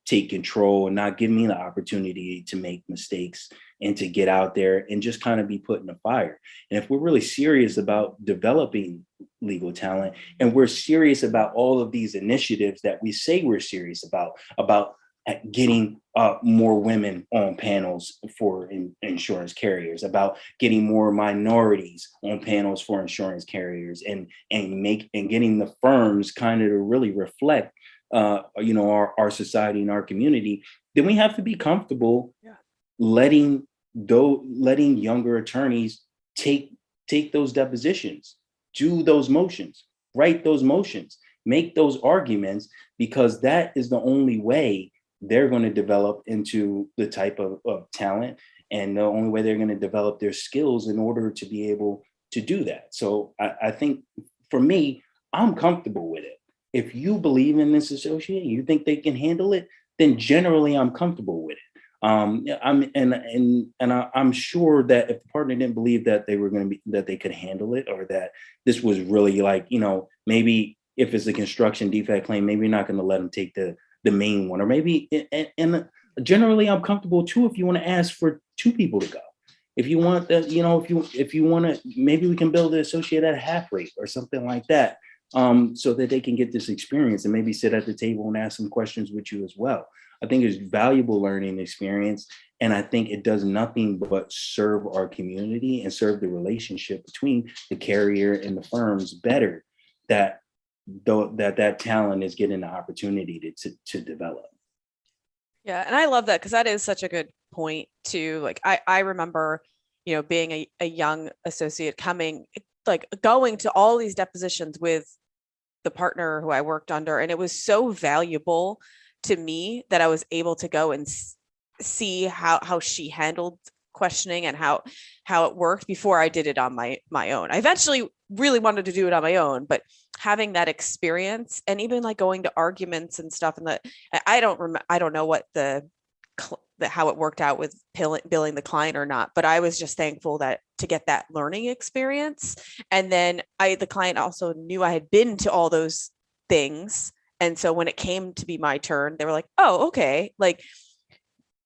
take control and not give me the opportunity to make mistakes and to get out there and just kind of be put in the fire. And if we're really serious about developing legal talent, and we're serious about all of these initiatives that we say we're serious about getting more women on panels for insurance carriers, about getting more minorities on panels for insurance carriers, and getting the firms kind of to really reflect our society and our community, then we have to be comfortable letting younger attorneys take those depositions, do those motions, write those motions, make those arguments, because that is the only way they're going to develop into the type of talent, and the only way they're going to develop their skills in order to be able to do that. So I think for me, I'm comfortable with it. If you believe in this associate, you think they can handle it, then generally I'm comfortable with it. I'm sure that if the partner didn't believe that that they could handle it, or that this was really like, maybe if it's a construction defect claim, maybe you're not going to let them take the main one, or maybe, and generally I'm comfortable too if you want to ask for 2 people to go. If you want that, if you want to, maybe we can build the associate at a half rate or something like that, so that they can get this experience and maybe sit at the table and ask some questions with you as well. I think it's valuable learning experience, and I think it does nothing but serve our community and serve the relationship between the carrier and the firms better, that talent is getting the opportunity to develop.
Yeah. And I love that, because that is such a good point too. Like I remember, being a young associate going to all these depositions with the partner who I worked under. And it was so valuable to me that I was able to go and see how she handled questioning and how it worked before I did it on my own. I eventually really wanted to do it on my own, but having that experience, and even like going to arguments and stuff, and that I don't know what the how it worked out with billing the client or not. But I was just thankful to get that learning experience. And then the client also knew I had been to all those things. And so when it came to be my turn, they were like, oh, okay. Like,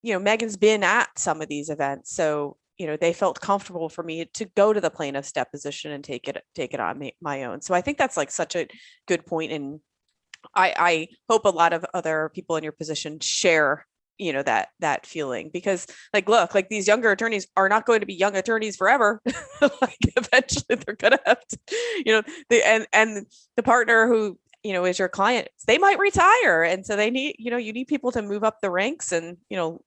Meghan's been at some of these events. So, they felt comfortable for me to go to the plaintiff's deposition and take it on my own. So I think that's like such a good point. And I hope a lot of other people in your position share, that feeling, because look, these younger attorneys are not going to be young attorneys forever. Eventually they're going to have to, and the partner who, is your client, they might retire. And so they need, you need people to move up the ranks and,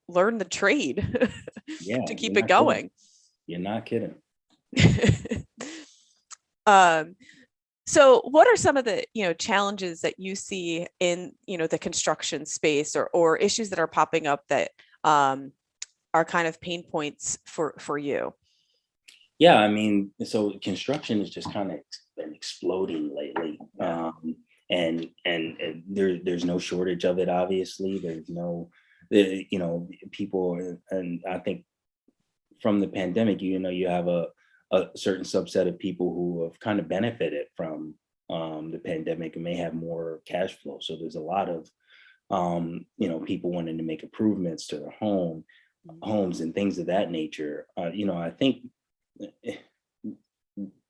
learn the trade to keep it going.
Kidding. You're not kidding.
So what are some of the, challenges that you see in, the construction space or issues that are popping up that are kind of pain points for you?
Yeah, I mean, so construction has just kind of been exploding lately. And there's no shortage of it, obviously. There's no, people, and I think from the pandemic, you have a certain subset of people who have kind of benefited from the pandemic and may have more cash flow. So there's a lot of, people wanting to make improvements to their homes and things of that nature. I think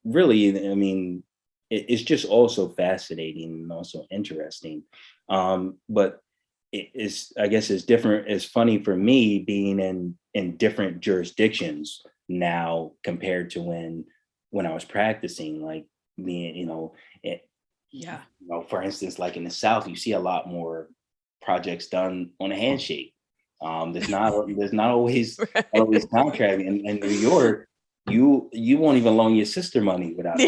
really, I mean, it's just also fascinating and also interesting. But I guess it's different. It's funny for me being in different jurisdictions now compared to when I was practicing, like being, for instance, like in the South, you see a lot more projects done on a handshake. There's not always always contracting. In New York, you won't even loan your sister money without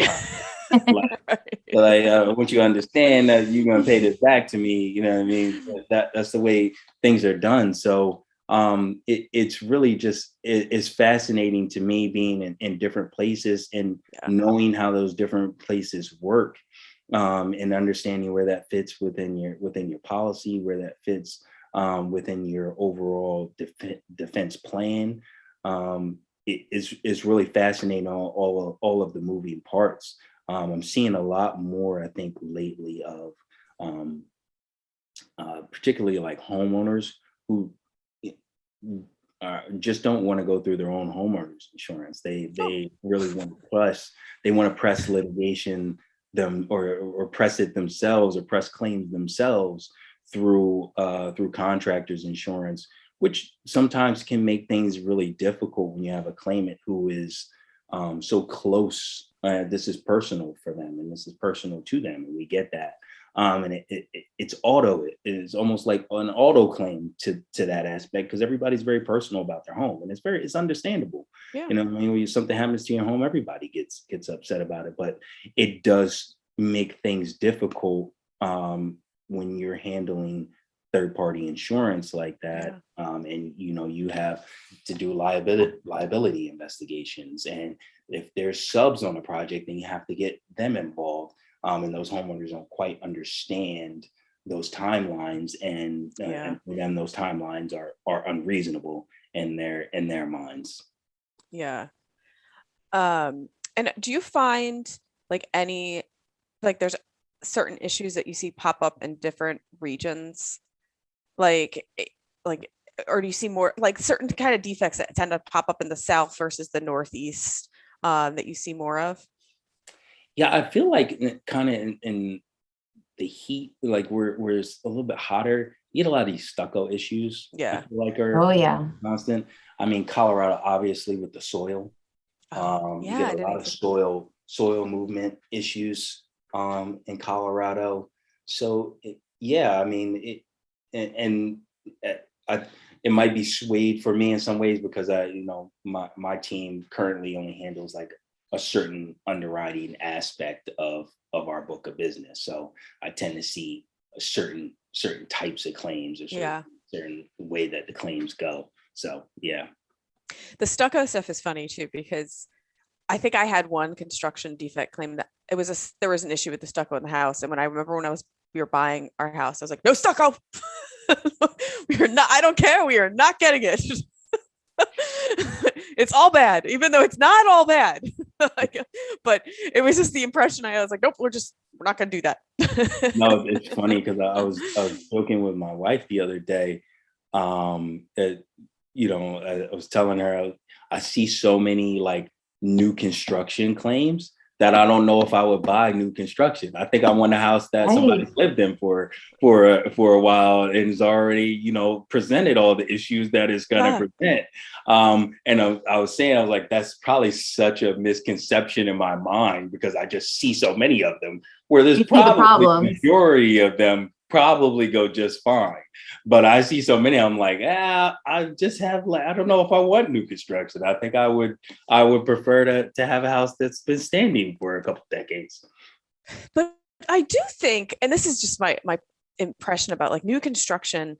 I want you to understand that you're gonna pay this back to me. You know what I mean? That's the way things are done. So it's really just it's fascinating to me being in different places and knowing how those different places work, and understanding where that fits within your policy, where that fits within your overall defense plan. It's really fascinating, all of the moving parts. I'm seeing a lot more, I think, lately of particularly like homeowners who just don't want to go through their own homeowners insurance. They really want to press litigation or press it themselves, or press claims themselves through contractors insurance, which sometimes can make things really difficult when you have a claimant who is so close. This is personal for them, and this is personal to them, and we get that. And it's almost like an auto claim to that aspect, because everybody's very personal about their home, and it's understandable.
Yeah.
I mean, when something happens to your home, everybody gets upset about it, but it does make things difficult when you're handling third-party insurance like that. And you have to do liability investigations, and if there's subs on a project, then you have to get them involved. And those homeowners don't quite understand those timelines, and for them, those timelines are unreasonable in their minds.
Yeah. And do you find there's certain issues that you see pop up in different regions, or do you see more like certain kind of defects that tend to pop up in the South versus the Northeast that you see more of?
Yeah, I feel like kind of in the heat, like where it's a little bit hotter, you get a lot of these stucco issues.
Yeah.
I feel like are constant. I mean, Colorado, obviously, with the soil. You get a lot of soil movement issues in Colorado. So I mean, it might be swayed for me in some ways, because my team currently only handles like a certain underwriting aspect of our book of business. So I tend to see a certain types of claims, or certain way that the claims go. So yeah.
The stucco stuff is funny too, because I think I had one construction defect claim that there was an issue with the stucco in the house. And when I was we were buying our house. I was like, no stucco. I don't care. We are not getting it. It's all bad, even though it's not all bad. But it was just the impression I was like, nope, we're not going to do that.
No, it's funny because I was joking with my wife the other day. I was telling her I see so many like new construction claims that I don't know if I would buy new construction. I think I want a house that somebody's lived in for a while and has already, presented all the issues that it's going to present. And I was saying, I was like, that's probably such a misconception in my mind because I just see so many of them where there's probably the majority of them probably go just fine. But I see so many, I'm like, I just have I don't know if I want new construction. I think I would prefer to have a house that's been standing for a couple decades.
But I do think, and this is just my impression about like new construction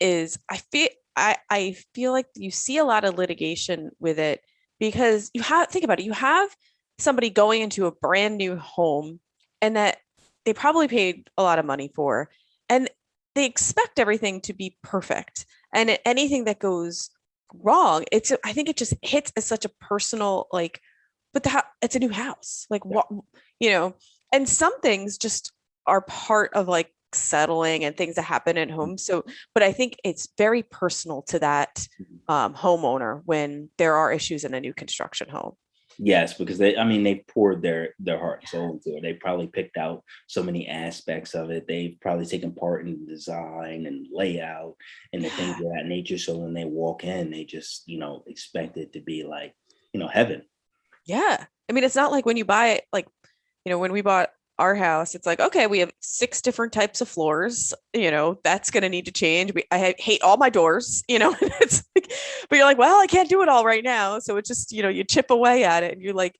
is I feel like you see a lot of litigation with it because think about it, you have somebody going into a brand new home and that they probably paid a lot of money for, and they expect everything to be perfect. And anything that goes wrong, I think it just hits as such a personal, like, but it's a new house, like what, and some things just are part of like settling and things that happen at home. So, but I think it's very personal to that homeowner when there are issues in a new construction home.
Yes, because they poured their heart and soul into it. They probably picked out so many aspects of it. They've probably taken part in the design and layout and the things of that nature. So when they walk in, they just, expect it to be like, heaven.
Yeah. I mean, it's not like when you buy it, like, when we bought our house, it's like, okay, we have 6 different types of floors, that's going to need to change. I hate all my doors, it's like, but you're like, well, I can't do it all right now. So it's just, you chip away at it and you're like,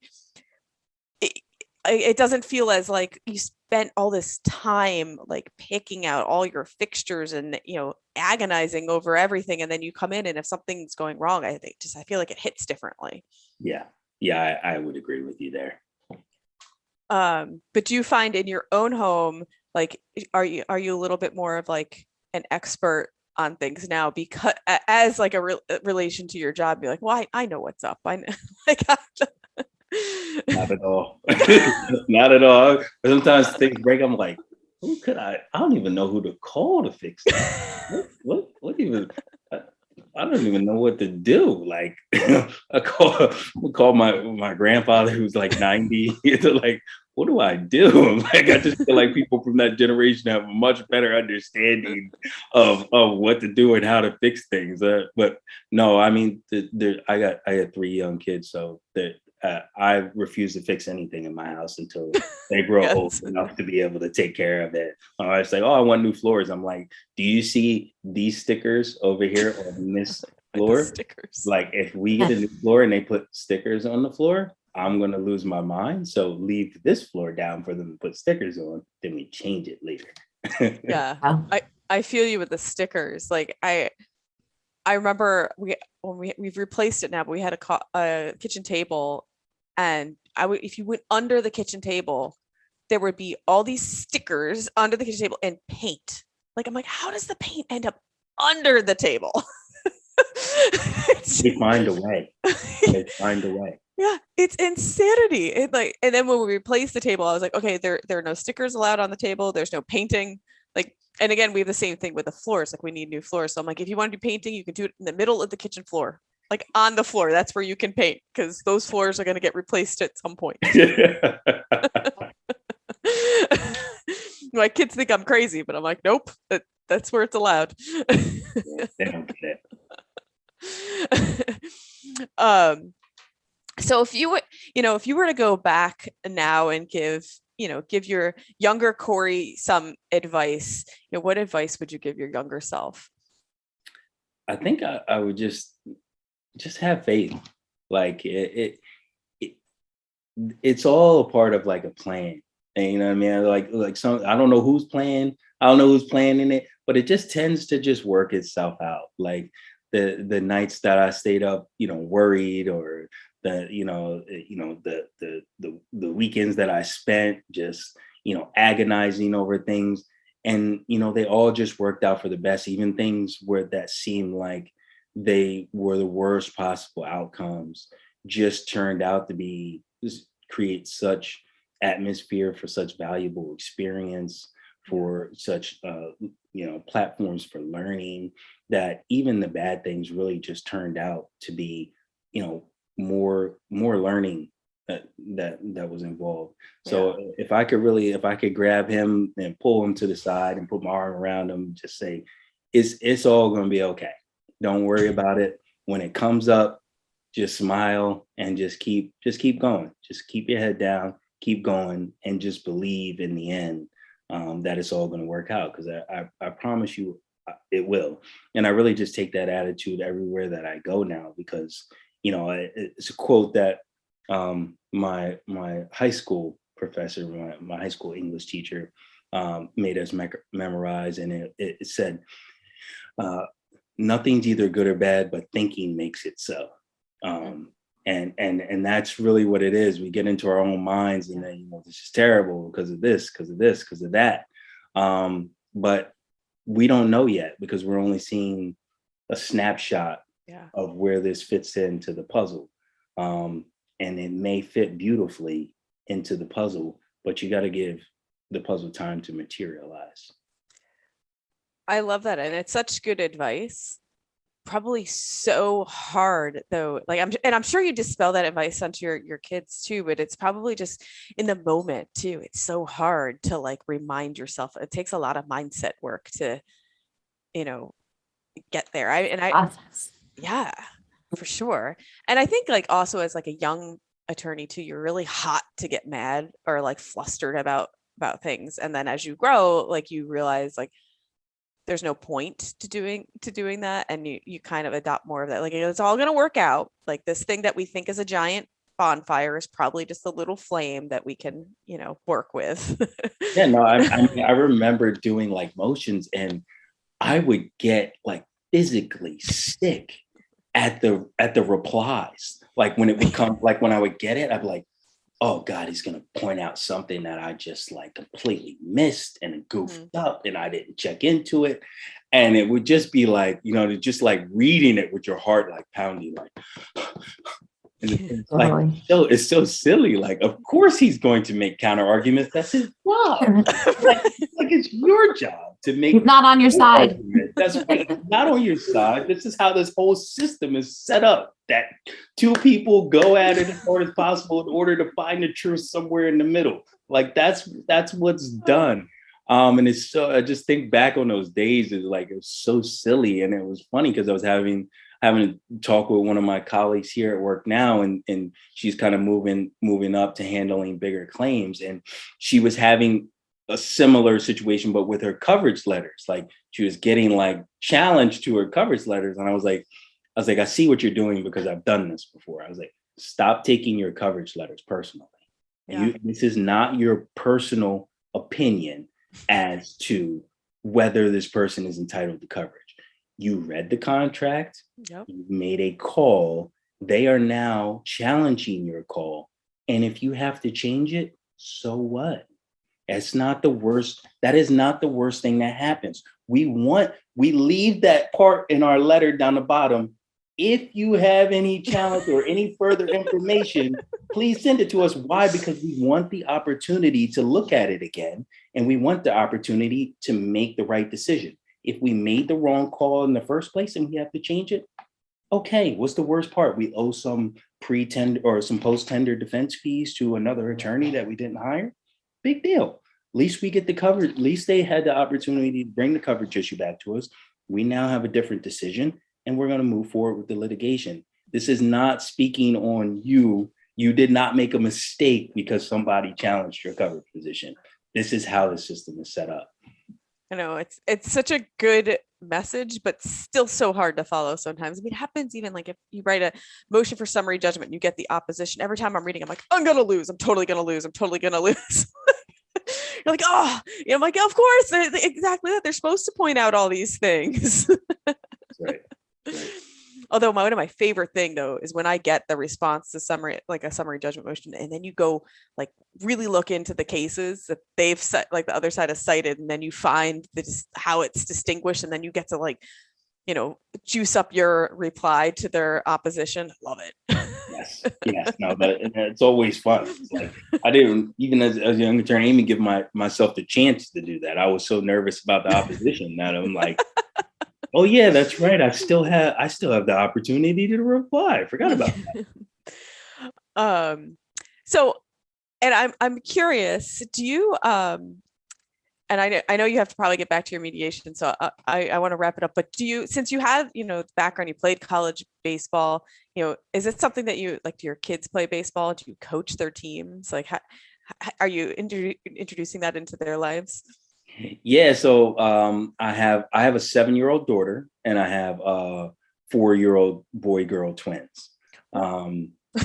it doesn't feel as like you spent all this time, like picking out all your fixtures and, agonizing over everything. And then you come in and if something's going wrong, I feel like it hits differently.
Yeah. Yeah. I would agree with you there.
But do you find in your own home, like, are you a little bit more of like an expert on things now because as like a relation to your job, be like, well, I know what's up. I know, like,
not at all. Not at all. But sometimes things break. I'm like, who could I don't even know who to call to fix that. What even, I don't even know what to do. Like, I call my grandfather who's like 90. Like, what do I do? Like, I just feel like people from that generation have a much better understanding of what to do and how to fix things. But no, I mean, I had 3 young kids, so I refuse to fix anything in my house until they grow old enough to be able to take care of it. I say, I want new floors. I'm like, do you see these stickers over here on this floor?
Stickers.
Like, if we get a new floor and they put stickers on the floor, I'm going to lose my mind. So leave this floor down for them to put stickers on. Then we change it later.
Yeah. I feel you with the stickers. Like I remember we've replaced it now, but we had a kitchen table, and if you went under the kitchen table, there would be all these stickers under the kitchen table and paint. Like, I'm like, how does the paint end up under the table?
They find a way.
Yeah, it's insanity. And then when we replaced the table, I was like, okay, there are no stickers allowed on the table. There's no painting. Like, and again, we have the same thing with the floors. Like, we need new floors. So I'm like, if you want to do painting, you can do it in the middle of the kitchen floor, like on the floor. That's where you can paint, because those floors are going to get replaced at some point. My kids think I'm crazy, but I'm like, nope, that's where it's allowed.
They don't get
it. So if you were to go back now and give your younger Corey some advice, what advice would you give your younger self?
I think I would just have faith. Like, it's all a part of like a plan. And you know what I mean? Like I don't know who's playing. I don't know who's playing in it, but it just tends to just work itself out. Like the nights that I stayed up, worried, or the weekends that I spent just, agonizing over things. And, they all just worked out for the best, even things that seemed like they were the worst possible outcomes just turned out to create such atmosphere for such valuable experience, for such, platforms for learning, that even the bad things really just turned out to be, more learning that was involved. So if I could grab him and pull him to the side and put my arm around him, just say, it's all going to be okay. Don't worry about it. When it comes up, just smile and just keep going. Just keep your head down, keep going, and just believe in the end that it's all going to work out. Because I promise you it will. And I really just take that attitude everywhere that I go now, because, it's a quote that my high school professor, my high school English teacher made us memorize. And it said, nothing's either good or bad, but thinking makes it so. And that's really what it is. We get into our own minds and then, this is terrible because of this, because of this, because of that. But we don't know yet, because we're only seeing a snapshot of where this fits into the puzzle. And it may fit beautifully into the puzzle, but you got to give the puzzle time to materialize.
I love that. And it's such good advice. Probably so hard though. I'm sure you dispel that advice onto your kids too, but it's probably just in the moment too. It's so hard to remind yourself. It takes a lot of mindset work to, get there. Yeah, for sure. And I think also as a young attorney too, you're really hot to get mad or flustered about things. And then as you grow, you realize there's no point to doing that. And you kind of adopt more of that. It's all going to work out. This thing that we think is a giant bonfire is probably just a little flame that we can, work with.
Yeah, no, I remember doing motions, and I would get physically sick at the replies. When it would come, when I would get it, I'd be like, oh God, he's going to point out something that I just completely missed and goofed up and I didn't check into it. And it would just be just reading it with your heart, pounding, and it's so silly. Of course he's going to make counter arguments. That's his job. It's your job to make.
He's not on your side.
Argument. That's not on your side. This is how this whole system is set up. That two people go at it as hard as possible in order to find the truth somewhere in the middle. That's what's done. And it's so, I just think back on those days, it was so silly. And it was funny because I was having a talk with one of my colleagues here at work now, and she's kind of moving up to handling bigger claims. And she was having a similar situation, but with her coverage letters. She was getting challenged to her coverage letters. And I was like, I see what you're doing because I've done this before. I was like, stop taking your coverage letters personally. Yeah. This is not your personal opinion as to whether this person is entitled to coverage. You read the contract, you made a call. They are now challenging your call. And if you have to change it, so what? That's not the worst. That is not the worst thing that happens. We leave that part in our letter down the bottom. If you have any challenge or any further information, please send it to us. Why? Because we want the opportunity to look at it again. And we want the opportunity to make the right decision. If we made the wrong call in the first place and we have to change it, okay, what's the worst part? We owe some pre-tender or some post-tender defense fees to another attorney that we didn't hire. Big deal. At least we get the coverage. At least they had the opportunity to bring the coverage issue back to us. We now have a different decision and we're going to move forward with the litigation. This is not speaking on you. You did not make a mistake because somebody challenged your coverage position. This is how the system is set up.
I know it's such a good message, but still so hard to follow sometimes. I mean, it happens even if you write a motion for summary judgment, you get the opposition. Every time I'm reading, I'm like, I'm going to lose. I'm totally going to lose. I'm totally going to lose. You're like, oh, I'm like, of course, exactly that. They're supposed to point out all these things.
Right.
Although one of my favorite thing though is when I get the response to summary, like a summary judgment motion, and then you go like really look into the cases that they've set, like the other side has cited, and then you find how it's distinguished, and then you get to like, juice up your reply to their opposition. Love it.
Yes, no, but it's always fun. It's like I didn't, even as a young attorney, even give myself the chance to do that. I was so nervous about the opposition that I'm like, oh yeah, that's right. I still have the opportunity to reply. I forgot about
that. So, and I'm curious, do you and I know you have to probably get back to your mediation, so I want to wrap it up. But since you have background, you played college baseball, is it something that you like? Do your kids play baseball? Do you coach their teams? Like, how are you introducing that into their lives?
Yeah, so I have a 7-year-old daughter, and I have 4-year-old boy-girl twins.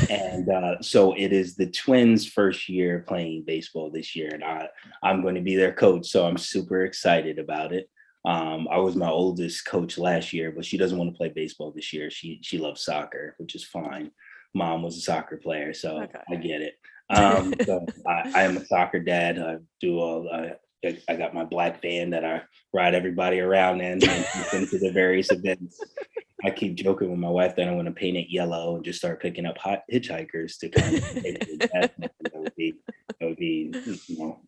And so it is the twins' first year playing baseball this year, and I'm going to be their coach. So I'm super excited about it. I was my oldest coach last year, but she doesn't want to play baseball this year. She loves soccer, which is fine. Mom was a soccer player, so okay. I get it. So I am a soccer dad. I do I got my black van that I ride everybody around in and to the various events. I keep joking with my wife that I'm going to paint it yellow and just start picking up hitchhikers to kind of take it. That would be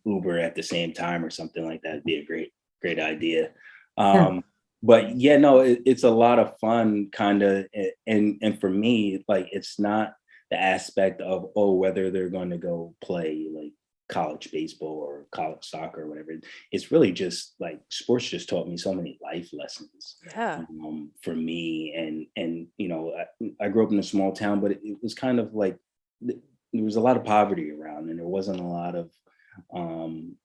Uber at the same time or something like that. It'd be a great idea. But yeah, no, it's a lot of fun, kind of, and for me, like, it's not the aspect of whether they're going to go play like college baseball or college soccer or whatever. It's really just like sports just taught me so many life lessons. For me, and I grew up in a small town, but it was kind of like there was a lot of poverty around, and there wasn't a lot of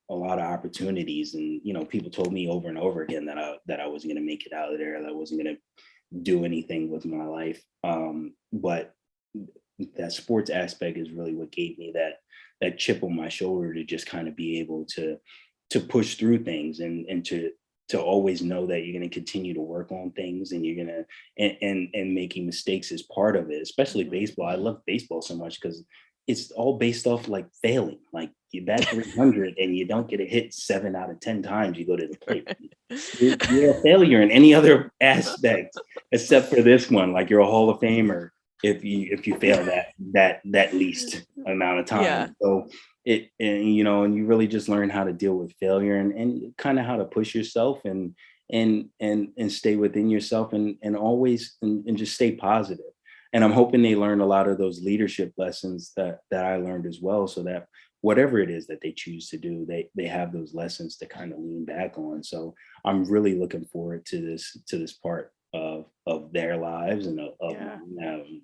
opportunities, and people told me over and over again that I wasn't going to make it out of there, that I wasn't going to do anything with my life. But that sports aspect is really what gave me that chip on my shoulder to just kind of be able to push through things and to always know that you're going to continue to work on things, and you're going to, and making mistakes is part of it, especially baseball. I love baseball so much because it's all based off like failing. Like you bat 300 and you don't get a hit 7 out of 10 times you go to the plate. You're a failure in any other aspect except for this one. Like you're a Hall of Famer if you fail that least amount of time. Yeah. So and you really just learn how to deal with failure and kind of how to push yourself and stay within yourself and always and just stay positive. And I'm hoping they learn a lot of those leadership lessons that I learned as well, so that whatever it is that they choose to do, they have those lessons to kind of lean back on. So I'm really looking forward to this part of their lives, and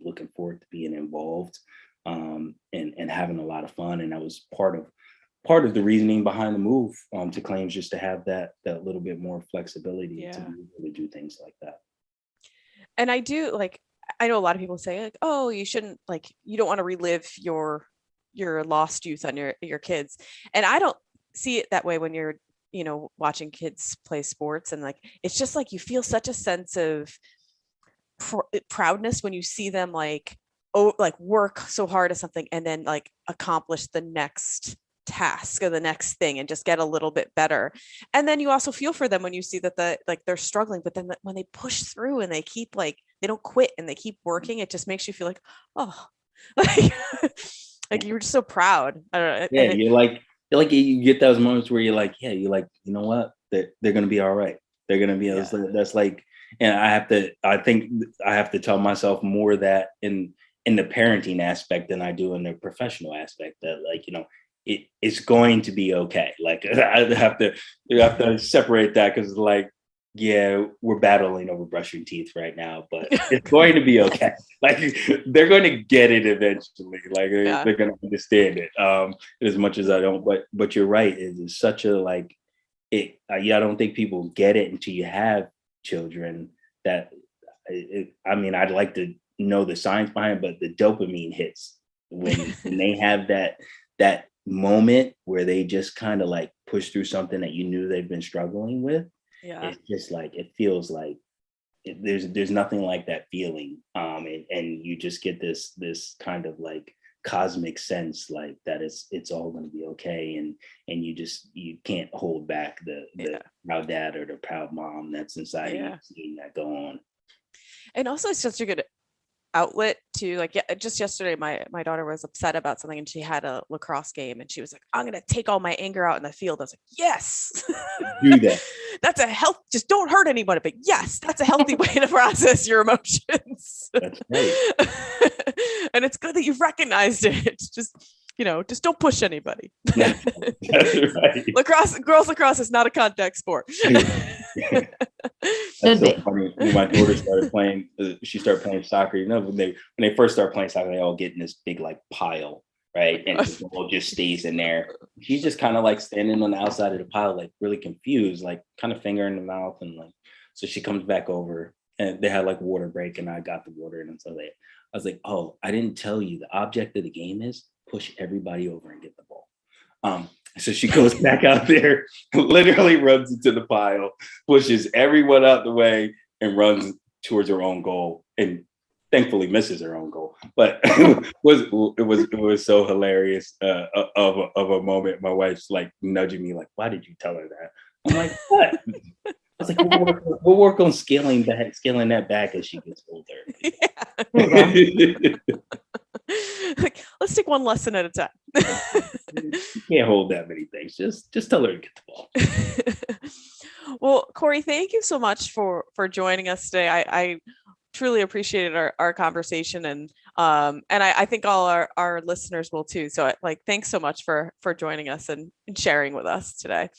looking forward to being involved and having a lot of fun. And that was part of the reasoning behind the move to claims, just to have that little bit more flexibility to be able to do things like that.
And I know a lot of people say like, oh, you shouldn't, like, you don't want to relive your lost youth on your kids. And I don't see it that way when you're watching kids play sports, and like it's just like you feel such a sense of proudness when you see them like work so hard at something and then like accomplish the next task or the next thing and just get a little bit better. And then you also feel for them when you see that they're struggling, but then when they push through and they keep they don't quit and they keep working, it just makes you feel like, oh, like you're just so proud. I don't know.
Yeah, you get those moments where you're like, you know what, they're going to be all right. They're going to be, that's like, and I think I have to tell myself more that in the parenting aspect than I do in the professional aspect, that it's going to be okay. Like you have to separate that, because we're battling over brushing teeth right now, but it's going to be okay. Like they're going to get it eventually. Like they're going to understand it. As much as I don't, but you're right. It is such a I don't think people get it until you have children. I'd like to know the science behind it, but the dopamine hits when they have that moment where they just kind of push through something that you knew they've been struggling with. It's just it feels like there's nothing like that feeling. And you just get this kind of like cosmic sense, like that it's all going to be okay. And you can't hold back the proud dad or the proud mom that's inside of you, seeing that go on.
And also it's such a good outlet to, like, just yesterday my daughter was upset about something and she had a lacrosse game and she was like, I'm gonna take all my anger out in the field. I was like, yes,
Do that.
That's a just don't hurt anybody, but yes, that's a healthy way to process your emotions.
That's right.
And it's good that you've recognized it. Just don't push anybody.
That's right.
Girls lacrosse is not a contact sport.
That's so funny. When my daughter started playing, she started playing soccer. When they first start playing soccer, they all get in this big like pile, right? And the ball just stays in there. She's just kind of like standing on the outside of the pile, like really confused, like kind of finger in the mouth, and like, so she comes back over, and they had like water break, and I got the water, and so I was like, oh, I didn't tell you the object of the game is push everybody over and get the ball. So she goes back out there, literally runs into the pile, pushes everyone out the way, and runs towards her own goal, and thankfully misses her own goal. But it was so hilarious of a moment. My wife's like nudging me, like, "Why did you tell her that?" I'm like, "What?" I was like, "We'll work on scaling that back as she gets older."
Yeah. Like, let's take one lesson at a time.
You can't hold that many things. Just tell her to get the ball.
Well, Corey, thank you so much for joining us today. I truly appreciated our conversation, and I think all our listeners will too. So thanks so much for joining us and sharing with us today.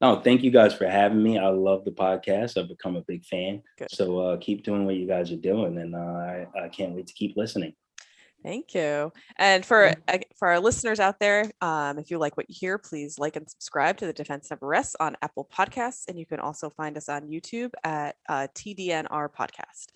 No, thank you guys for having me. I love the podcast. I've become a big fan.
Good.
So keep doing what you guys are doing, and I can't wait to keep listening.
Thank you. And for our listeners out there, if you like what you hear, please like and subscribe to the Defense Never Rests on Apple Podcasts. And you can also find us on YouTube at TDNR Podcast.